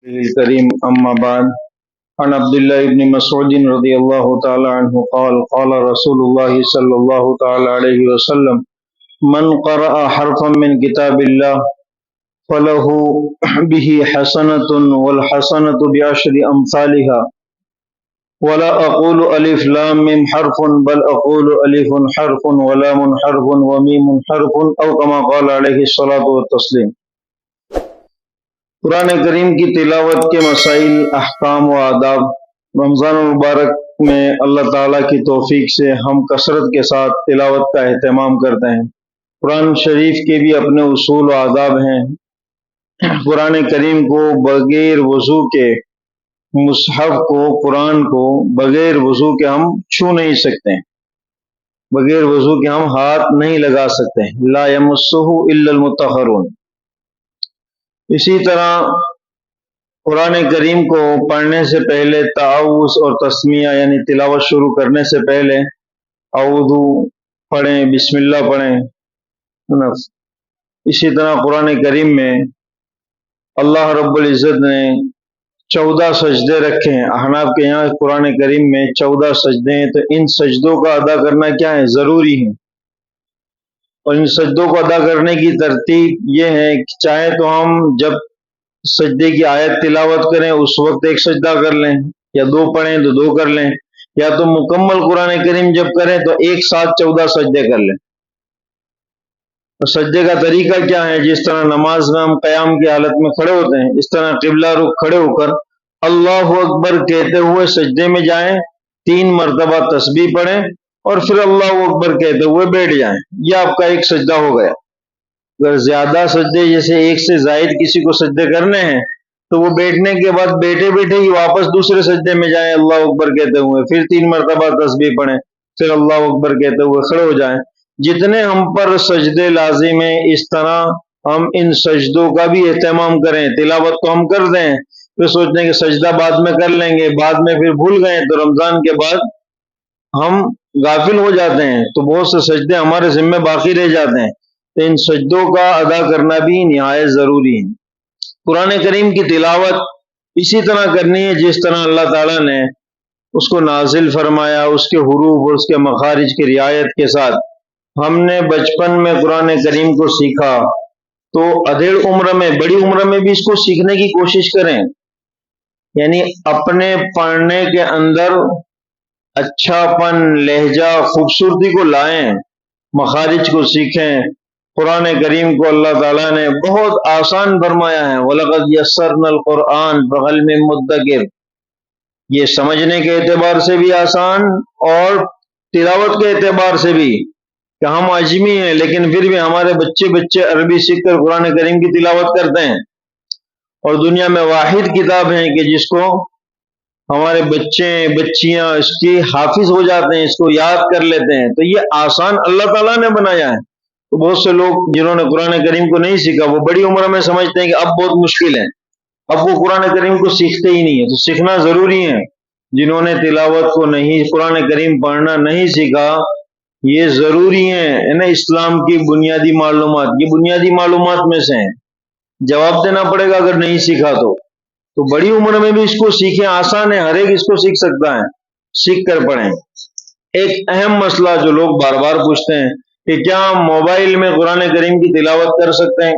الكريم أما بعد عن عبد الله بن مسعود رضي الله تعالى عنه قال قال رسول الله صلى الله تعالى عليه وسلم من قرأ حرفا من كتاب الله فله به حسنة والحسنة بعشر أمثالها ولا أقول ألف لام ميم حرف بل أقول ألف حرف ولام حرف وميم حرف أو كما قال عليه الصلاة والتسليم۔ قرآن کریم کی تلاوت کے مسائل، احکام و آداب رمضان المبارک میں اللہ تعالیٰ کی توفیق سے ہم کثرت کے ساتھ تلاوت کا اہتمام کرتے ہیں۔ قرآن شریف کے بھی اپنے اصول و آداب ہیں۔ قرآن کریم کو بغیر وضو کے، مصحف کو، قرآن کو بغیر وضو کے ہم چھو نہیں سکتے، بغیر وضو کے ہم ہاتھ نہیں لگا سکتے۔ لا یمسہ الا المطہرون۔ اسی طرح قرآن کریم کو پڑھنے سے پہلے تعوذ اور تسمیہ یعنی تلاوت شروع کرنے سے پہلے اعوذ پڑھیں، بسم اللہ پڑھیں۔ اسی طرح قرآن کریم میں اللہ رب العزت نے 14 سجدے رکھے ہیں۔ احناف کے یہاں قرآن کریم میں 14 سجدے ہیں، تو ان سجدوں کا ادا کرنا کیا ہے؟ ضروری ہے۔ اور ان سجدوں کو ادا کرنے کی ترتیب یہ ہے کہ چاہے تو ہم جب سجدے کی آیت تلاوت کریں اس وقت ایک سجدہ کر لیں، یا 2 پڑھیں تو 2 کر لیں، یا تو مکمل قرآن کریم جب کریں تو ایک ساتھ 14 سجدے کر لیں۔ اور سجدے کا طریقہ کیا ہے؟ جس طرح نماز میں ہم قیام کی حالت میں کھڑے ہوتے ہیں، اس طرح قبلہ رخ کھڑے ہو کر اللہ اکبر کہتے ہوئے سجدے میں جائیں، 3 مرتبہ تسبیح پڑھیں اور پھر اللہ اکبر کہتے ہوئے بیٹھ جائیں۔ یہ آپ کا ایک سجدہ ہو گیا۔ اگر زیادہ سجدے جیسے ایک سے زائد کسی کو سجدے کرنے ہیں تو وہ بیٹھنے کے بعد بیٹھے بیٹھے ہی واپس دوسرے سجدے میں جائیں اللہ اکبر کہتے ہوئے، پھر 3 مرتبہ تسبیح پڑھیں، پھر اللہ اکبر کہتے ہوئے کھڑے ہو جائیں۔ جتنے ہم پر سجدے لازم ہیں اس طرح ہم ان سجدوں کا بھی اہتمام کریں۔ تلاوت تو ہم کر دیں، پھر سوچتے ہیں کہ سجدہ بعد میں کر لیں گے، بعد میں پھر بھول گئے تو رمضان کے بعد ہم غافل ہو جاتے ہیں، تو بہت سے سجدے ہمارے ذمہ باقی رہ جاتے ہیں۔ تو ان سجدوں کا ادا کرنا بھی نہایت ضروری ہے۔ قرآن کریم کی تلاوت اسی طرح کرنی ہے جس طرح اللہ تعالیٰ نے اس کو نازل فرمایا، اس کے حروف اور اس کے مخارج کی رعایت کے ساتھ۔ ہم نے بچپن میں قرآن کریم کو سیکھا تو ادھیڑ عمر میں، بڑی عمر میں بھی اس کو سیکھنے کی کوشش کریں، یعنی اپنے پڑھنے کے اندر اچھا پن، لہجہ، خوبصورتی کو لائیں، مخارج کو سیکھیں۔ قرآن کریم کو اللہ تعالیٰ نے بہت آسان فرمایا ہے، وَلَقَدْ يَسَّرْنَا الْقُرْآنَ فَهَلْ مِن مُدَّكِرٍ۔ یہ سمجھنے کے اعتبار سے بھی آسان اور تلاوت کے اعتبار سے بھی، کہ ہم عجمی ہیں لیکن پھر بھی ہمارے بچے عربی سیکھ کر قرآن کریم کی تلاوت کرتے ہیں، اور دنیا میں واحد کتاب ہے کہ جس کو ہمارے بچیاں اس کی حافظ ہو جاتے ہیں، اس کو یاد کر لیتے ہیں۔ تو یہ آسان اللہ تعالیٰ نے بنایا ہے۔ تو بہت سے لوگ جنہوں نے قرآن کریم کو نہیں سیکھا وہ بڑی عمر میں سمجھتے ہیں کہ اب بہت مشکل ہے، اب وہ قرآن کریم کو سیکھتے ہی نہیں ہے۔ تو سیکھنا ضروری ہے۔ جنہوں نے تلاوت کو نہیں، قرآن کریم پڑھنا نہیں سیکھا، یہ ضروری ہے نا، اسلام کی بنیادی معلومات، یہ بنیادی معلومات میں سے ہیں، جواب دینا پڑے گا اگر نہیں سیکھا تو بڑی عمر میں بھی اس کو سیکھیں، آسان ہے، ہر ایک اس کو سیکھ سکتا ہے، سیکھ کر پڑھیں۔ ایک اہم مسئلہ جو لوگ بار بار پوچھتے ہیں کہ کیا ہم موبائل میں قرآن کریم کی تلاوت کر سکتے ہیں؟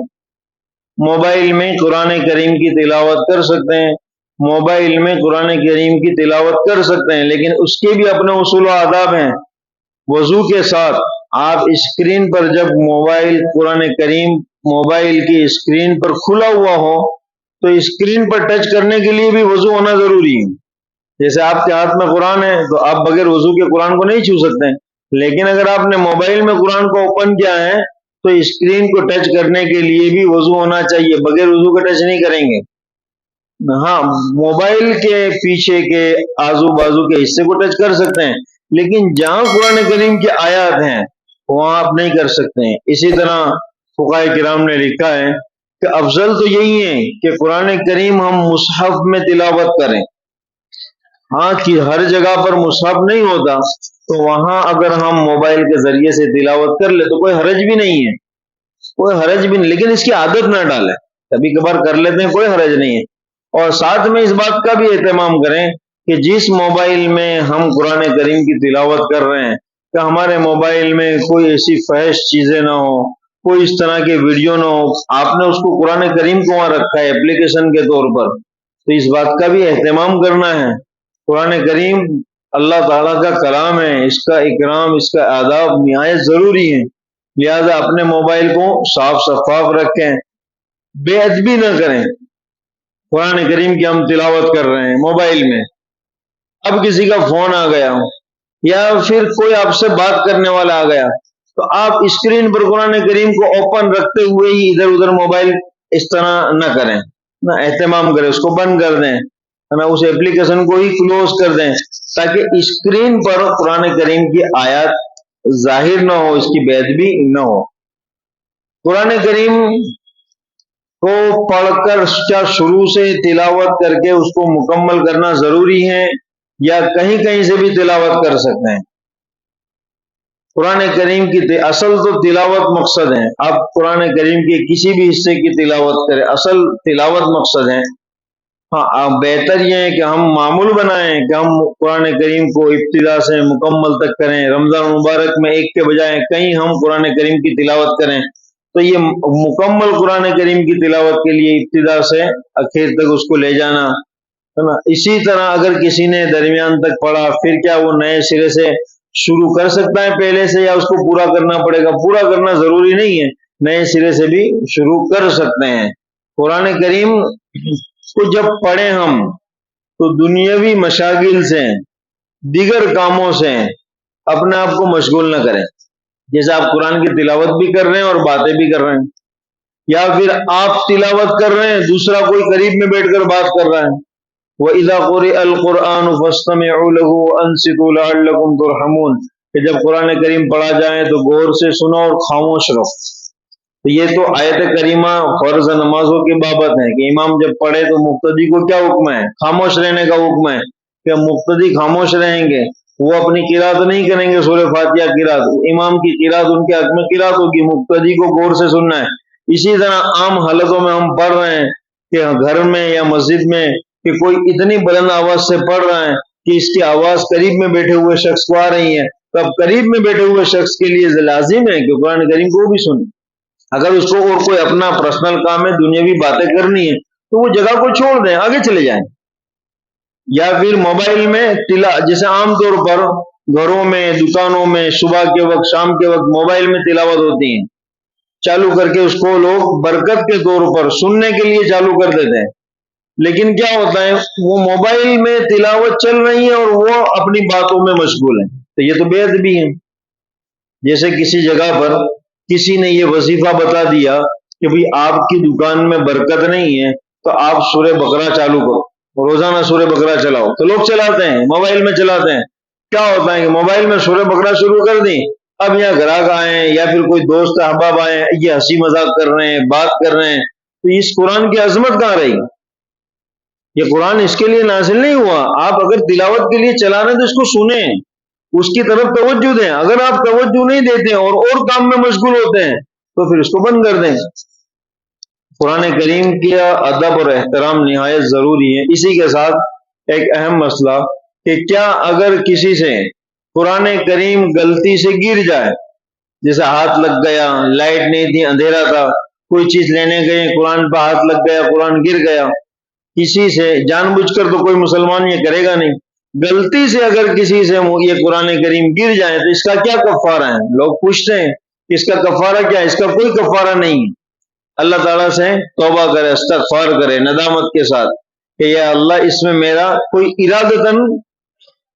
موبائل میں قرآن کریم کی تلاوت کر سکتے ہیں، موبائل میں قرآن کریم کی تلاوت کر سکتے ہیں، لیکن اس کے بھی اپنے اصول و آداب ہیں۔ وضو کے ساتھ آپ اسکرین پر جب موبائل، قرآن کریم موبائل کی اسکرین پر کھلا ہوا ہو تو اسکرین پر ٹچ کرنے کے لیے بھی وضو ہونا ضروری ہے۔ جیسے آپ کے ہاتھ میں قرآن ہے تو آپ بغیر وضو کے قرآن کو نہیں چھو سکتے، لیکن اگر آپ نے موبائل میں قرآن کو اوپن کیا ہے تو اسکرین کو ٹچ کرنے کے لیے بھی وضو ہونا چاہیے، بغیر وضو کے ٹچ نہیں کریں گے۔ ہاں، موبائل کے پیچھے کے آزو بازو کے حصے کو ٹچ کر سکتے ہیں، لیکن جہاں قرآن کریم کی آیات ہیں وہاں آپ نہیں کر سکتے ہیں۔ اسی طرح فقہاء کرام نے لکھا ہے کہ افضل تو یہی ہے کہ قرآن کریم ہم مصحف میں تلاوت کریں۔ ہاں کہ ہر جگہ پر مصحف نہیں ہوتا تو وہاں اگر ہم موبائل کے ذریعے سے تلاوت کر لیں تو کوئی حرج بھی نہیں ہے، کوئی حرج بھی نہیں، لیکن اس کی عادت نہ ڈالیں، کبھی کبھار کر لیتے ہیں، کوئی حرج نہیں ہے۔ اور ساتھ میں اس بات کا بھی اہتمام کریں کہ جس موبائل میں ہم قرآن کریم کی تلاوت کر رہے ہیں کہ ہمارے موبائل میں کوئی ایسی فحش چیزیں نہ ہو، کوئی اس طرح کے ویڈیو نہ ہو. آپ نے اس کو قرآن کریم کو وہاں رکھا ہے اپلیکیشن کے طور پر، تو اس بات کا بھی اہتمام کرنا ہے. قرآن کریم اللہ تعالیٰ کا کلام ہے، اس کا اکرام، اس کا آداب نہایت ضروری ہے. لہذا اپنے موبائل کو صاف شفاف رکھیں، بے ادبی نہ کریں. قرآن کریم کی ہم تلاوت کر رہے ہیں موبائل میں، اب کسی کا فون آ گیا یا پھر کوئی آپ سے بات کرنے والا آ گیا تو آپ اسکرین پر قرآن کریم کو اوپن رکھتے ہوئے ہی ادھر ادھر موبائل اس طرح نہ کریں، نہ اہتمام کریں، اس کو بند کر دیں، اس ایپلیکیشن کو ہی کلوز کر دیں تاکہ اسکرین پر قرآن کریم کی آیات ظاہر نہ ہو، اس کی بے ادبی نہ ہو. قرآن کریم کو پڑھ کر کیا شروع سے تلاوت کر کے اس کو مکمل کرنا ضروری ہے یا کہیں کہیں سے بھی تلاوت کر سکتے ہیں؟ قرآن کریم کی اصل تو تلاوت مقصد ہے. آپ قرآن کریم کے کسی بھی حصے کی تلاوت کریں، اصل تلاوت مقصد ہے. ہاں، بہتر یہ ہے کہ ہم معمول بنائیں کہ ہم قرآن کریم کو ابتدا سے مکمل تک کریں. رمضان مبارک میں ایک کے بجائے کہیں ہم قرآن کریم کی تلاوت کریں تو یہ مکمل قرآن کریم کی تلاوت کے لیے ابتدا سے آخر تک اس کو لے جانا ہے نا. اسی طرح اگر کسی نے درمیان تک پڑھا پھر کیا وہ نئے سرے سے شروع کر سکتا ہے پہلے سے، یا اس کو پورا کرنا پڑے گا؟ پورا کرنا ضروری نہیں ہے، نئے سرے سے بھی شروع کر سکتے ہیں. قرآن کریم کو جب پڑھیں ہم تو دنیاوی مشاغل سے، دیگر کاموں سے اپنے آپ کو مشغول نہ کریں. جیسے آپ قرآن کی تلاوت بھی کر رہے ہیں اور باتیں بھی کر رہے ہیں، یا پھر آپ تلاوت کر رہے ہیں دوسرا کوئی قریب میں بیٹھ کر بات کر رہا ہے. وَإِذَا قُرِئَ الْقُرْآنُ فَاسْتَمِعُوا لَهُ وَأَنصِتُوا لَعَلَّكُمْ تُرْحَمُونَ کہ جب قرآن کریم پڑھا جائے تو غور سے سنو اور خاموش رہو. تو یہ تو آیت کریمہ فرض نمازوں کی بابت ہے کہ امام جب پڑھے تو مقتدی کو کیا حکم ہے؟ خاموش رہنے کا حکم ہے کہ مقتدی خاموش رہیں گے، وہ اپنی قرات نہیں کریں گے. سورہ فاتحہ قرات، امام کی قرات ان کے حق میں قرات ہوگی، مقتدی کو غور سے سننا ہے. اسی طرح عام حالتوں میں ہم پڑھ رہے ہیں کہ گھر میں یا مسجد میں کہ کوئی اتنی بلند آواز سے پڑھ رہا ہے کہ اس کی آواز قریب میں بیٹھے ہوئے شخص کو آ رہی ہے، تو اب قریب میں بیٹھے ہوئے شخص کے لیے لازم ہے کہ قرآن کریم کو بھی سنیں. اگر اس کو اور کوئی اپنا پرسنل کام ہے، دنیاوی باتیں کرنی ہے، تو وہ جگہ کو چھوڑ دیں، آگے چلے جائیں. یا پھر موبائل میں جیسے عام طور پر گھروں میں، دکانوں میں صبح کے وقت، شام کے وقت موبائل میں تلاوت ہوتی ہیں، چالو کر کے اس کو لوگ برکت کے طور پر سننے کے لیے چالو کر دیتے ہیں. لیکن کیا ہوتا ہے، وہ موبائل میں تلاوت چل رہی ہے اور وہ اپنی باتوں میں مشغول ہیں، تو یہ تو بے ادبی ہے. جیسے کسی جگہ پر کسی نے یہ وظیفہ بتا دیا کہ بھئی آپ کی دکان میں برکت نہیں ہے تو آپ سورہ بقرہ چالو کرو، روزانہ سورہ بقرہ چلاؤ، تو لوگ چلاتے ہیں، موبائل میں چلاتے ہیں. کیا ہوتا ہے کہ موبائل میں سورہ بقرہ شروع کر دی، اب یہاں گراہک آئے ہیں یا پھر کوئی دوست احباب آئے ہیں، یہ ہنسی مذاق کر رہے ہیں، بات کر رہے ہیں، تو اس قرآن کی عظمت کہاں رہی؟ یہ قرآن اس کے لیے نازل نہیں ہوا. آپ اگر تلاوت کے لیے چلا رہے ہیں تو اس کو سنیں، اس کی طرف توجہ دیں. اگر آپ توجہ نہیں دیتے اور کام میں مشغول ہوتے ہیں تو پھر اس کو بند کر دیں. قرآن کریم کا ادب اور احترام نہایت ضروری ہے. اسی کے ساتھ ایک اہم مسئلہ کہ کیا اگر کسی سے قرآن کریم غلطی سے گر جائے، جیسے ہاتھ لگ گیا، لائٹ نہیں تھی، اندھیرا تھا، کوئی چیز لینے گئے، قرآن پہ ہاتھ لگ گیا، قرآن گر گیا، کسی سے جان بوجھ کر تو کوئی مسلمان یہ کرے گا نہیں، غلطی سے اگر کسی سے یہ قرآن کریم گر جائے تو اس کا کیا کفارہ ہے؟ لوگ پوچھتے ہیں اس کا کفارہ کیا ہے؟ اس کا کوئی کفارہ نہیں. اللہ تعالیٰ سے توبہ کرے، استغفار کرے ندامت کے ساتھ کہ یا اللہ اس میں میرا کوئی ارادتاً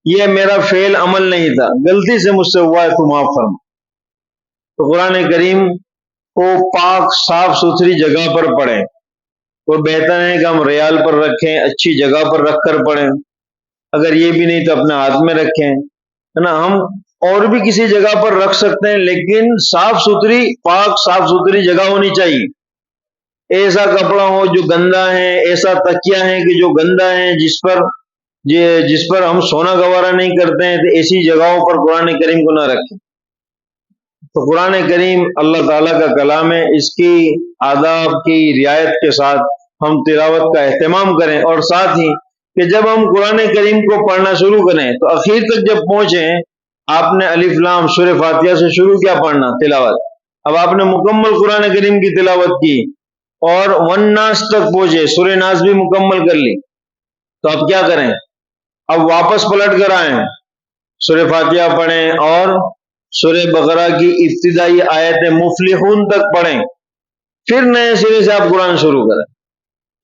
یہ میرا فعل عمل نہیں تھا، غلطی سے مجھ سے ہوا ہے، تو معاف فرما. تو قرآن کریم کو پاک صاف ستھری جگہ پر پڑھیں، اور بہتر ہے کہ ہم ریال پر رکھیں، اچھی جگہ پر رکھ کر پڑھیں. اگر یہ بھی نہیں تو اپنے ہاتھ میں رکھیں، ہے نا. ہم اور بھی کسی جگہ پر رکھ سکتے ہیں لیکن صاف ستھری، پاک صاف ستھری جگہ ہونی چاہیے. ایسا کپڑا ہو جو گندا ہے، ایسا تکیہ ہے کہ جو گندا ہے، جس پر ہم سونا گوارا نہیں کرتے ہیں، تو ایسی جگہوں پر قرآن کریم کو نہ رکھیں. تو قرآن کریم اللہ تعالیٰ کا کلام ہے، اس کی آداب کی رعایت کے ساتھ ہم تلاوت کا اہتمام کریں، اور ساتھ ہی کہ جب ہم قرآن کریم کو پڑھنا شروع کریں تو اخیر تک جب پہنچیں، آپ نے الف لام سورہ فاتحہ سے شروع کیا پڑھنا تلاوت، اب آپ نے مکمل قرآن کریم کی تلاوت کی اور ون ناس تک پہنچے، سورہ ناس بھی مکمل کر لی، تو اب کیا کریں؟ اب واپس پلٹ کر آئیں، سورہ فاتحہ پڑھیں اور سورہ بقرہ کی ابتدائی آیت مفلحون تک پڑھیں، پھر نئے سرے سے آپ قرآن شروع کریں،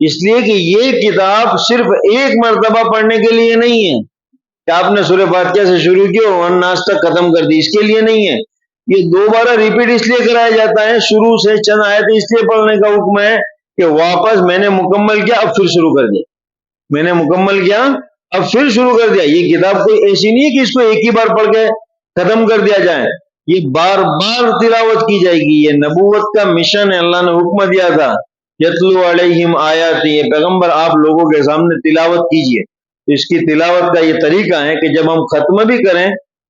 اس لیے کہ یہ کتاب صرف ایک مرتبہ پڑھنے کے لیے نہیں ہے کہ آپ نے سورہ فاتحہ سے شروع کی اور الناس تک ختم کر دی، اس کے لیے نہیں ہے، یہ دوبارہ ریپیٹ اس لیے کرایا جاتا ہے، شروع سے چند آیتیں اس لیے پڑھنے کا حکم ہے کہ واپس میں نے مکمل کیا اب پھر شروع کر دیا، میں نے مکمل کیا اب پھر شروع کر دیا۔ یہ کتاب کوئی ایسی نہیں ہے کہ اس کو ایک ہی بار پڑھ کے ختم کر دیا جائے، یہ بار بار تلاوت کی جائے گی، یہ نبوت کا مشن ہے، اللہ نے حکم دیا تھا یتلو علیہم آیاتی، یہ پیغمبر آپ لوگوں کے سامنے تلاوت کیجئے، اس کی تلاوت کا یہ طریقہ ہے کہ جب ہم ختم بھی کریں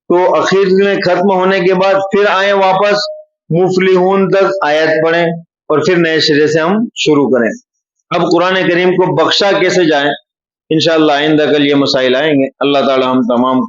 تو اخیر میں ختم ہونے کے بعد پھر آئیں واپس مفلحون تک آیت پڑھیں اور پھر نئے سرے سے ہم شروع کریں۔ اب قرآن کریم کو بخشا کیسے جائیں، انشاءاللہ آئندہ کل یہ مسائل آئیں گے۔ اللہ تعالی ہم تمام